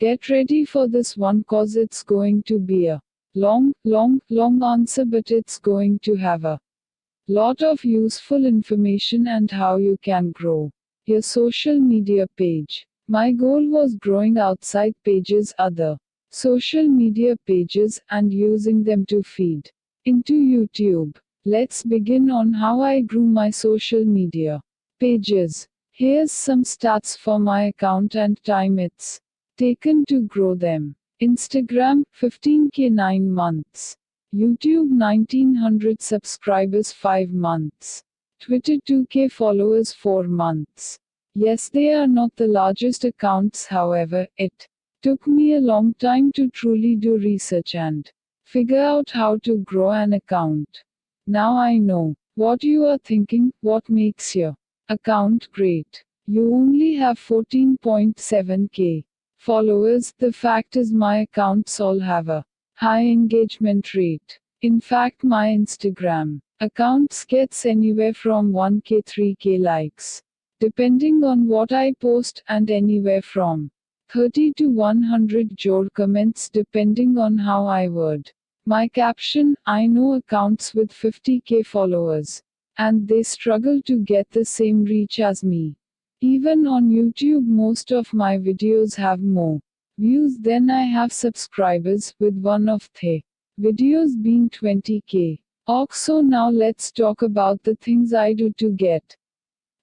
Get ready for this one cause it's going to be a long answer, but it's going to have a lot of useful information and how you can grow your social media page. My goal was growing outside pages, other social media pages, and using them to feed into YouTube. Let's begin on how I grew my social media pages. Here's some stats for my account and time it's taken to grow them. Instagram 15k 9 months. YouTube 1900 subscribers 5 months. Twitter 2k followers 4 months. Yes, they are not the largest accounts, however, it took me a long time to truly do research and figure out how to grow an account. Now I know what you are thinking. What makes your account great? You only have 14.7k followers. The fact is, my accounts all have a high engagement rate. In fact, my Instagram accounts gets anywhere from 1k 3k likes, depending on what I post, and anywhere from 30 to 100 jor comments depending on how I word my caption. I know accounts with 50k followers, and they struggle to get the same reach as me. Even on YouTube, most of my videos have more views than I have subscribers, with one of the videos being 20k. So now let's talk about the things I do to get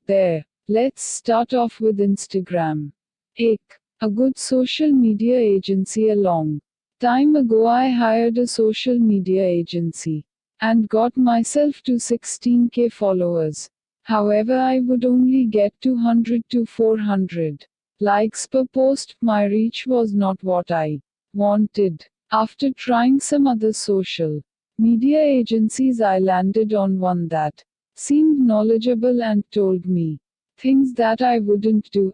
there. Let's start off with Instagram. A good social media agency. A long time ago, I hired a social media agency and got myself to 16k followers. However, I would only get 200 to 400 likes per post. My reach was not what I wanted. After trying some other social media agencies, I landed on one that seemed knowledgeable and told me things that I wouldn't do.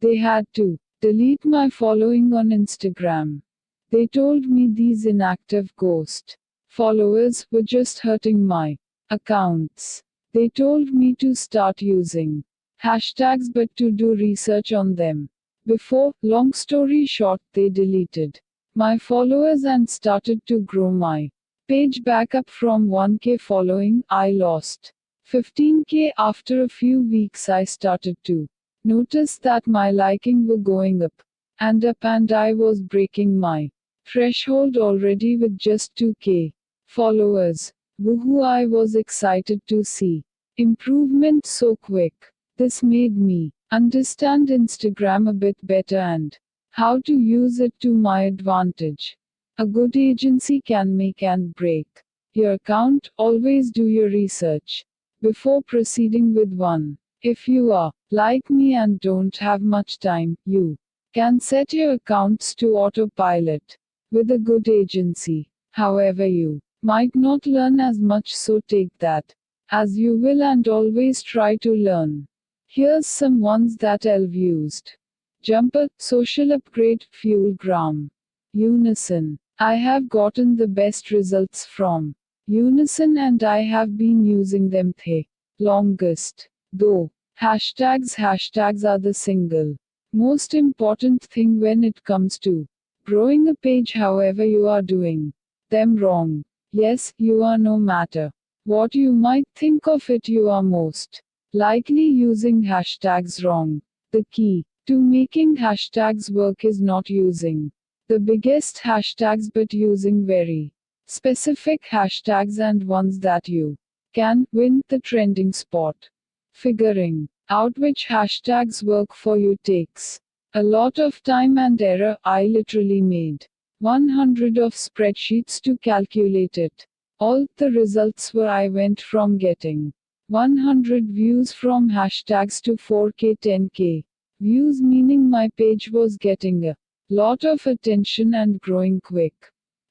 They had to delete my following on Instagram. They told me these inactive ghost followers were just hurting my accounts. They told me to start using hashtags, but to do research on them before. Long story short, they deleted my followers and started to grow my page back up from 1k following. I lost 15k. After a few weeks, I started to notice that my liking were going up, and I was breaking my threshold already with just 2k followers. Woohoo, I was excited to see improvement so quick. This made me understand Instagram a bit better and how to use it to my advantage. A good agency can make and break your account. Always do your research before proceeding with one. If you are like me and don't have much time, you can set your accounts to autopilot with a good agency. However, you might not learn as much, so take that as you will and always try to learn. Here's some ones that I've used. Jumper, Social Upgrade, Fuelgram, Unison. I have gotten the best results from Unison and I have been using them the longest. Though hashtags are the single most important thing when it comes to growing a page. However, you are doing them wrong. Yes, you are. No matter what you might think of it, you are most likely using hashtags wrong. The key to making hashtags work is not using the biggest hashtags, but using very specific hashtags and ones that you can win the trending spot. Figuring out which hashtags work for you takes a lot of time and error. I literally made 100 of spreadsheets to calculate it. All the results were I went from getting 100 views from hashtags to 4k 10k views, meaning my page was getting a lot of attention and growing quick.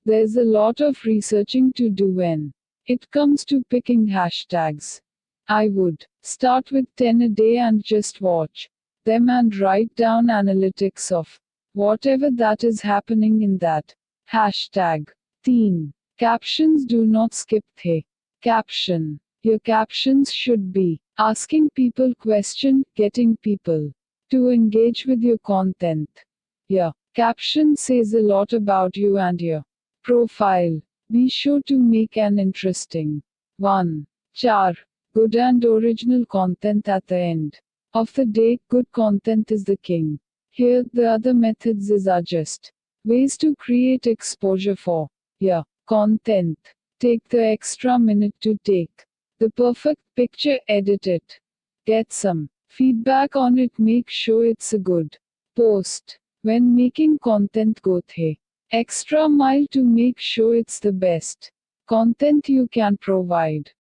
There's a lot of researching to do when it comes to picking hashtags. I would start with 10 a day and just watch them and write down analytics of whatever that is happening in that hashtag. Teen captions. Do not skip the caption. Your captions should be asking people question, getting people to engage with your content. Your Caption says a lot about you and your profile. Be sure to make an interesting 1. 4. Good and original content at the end of the day. Good content is the king. Here, the other methods are just ways to create exposure for your content. Take the extra minute to take the perfect picture, edit it, get some feedback on it, make sure it's a good post. When making content, go the extra mile to make sure it's the best content you can provide.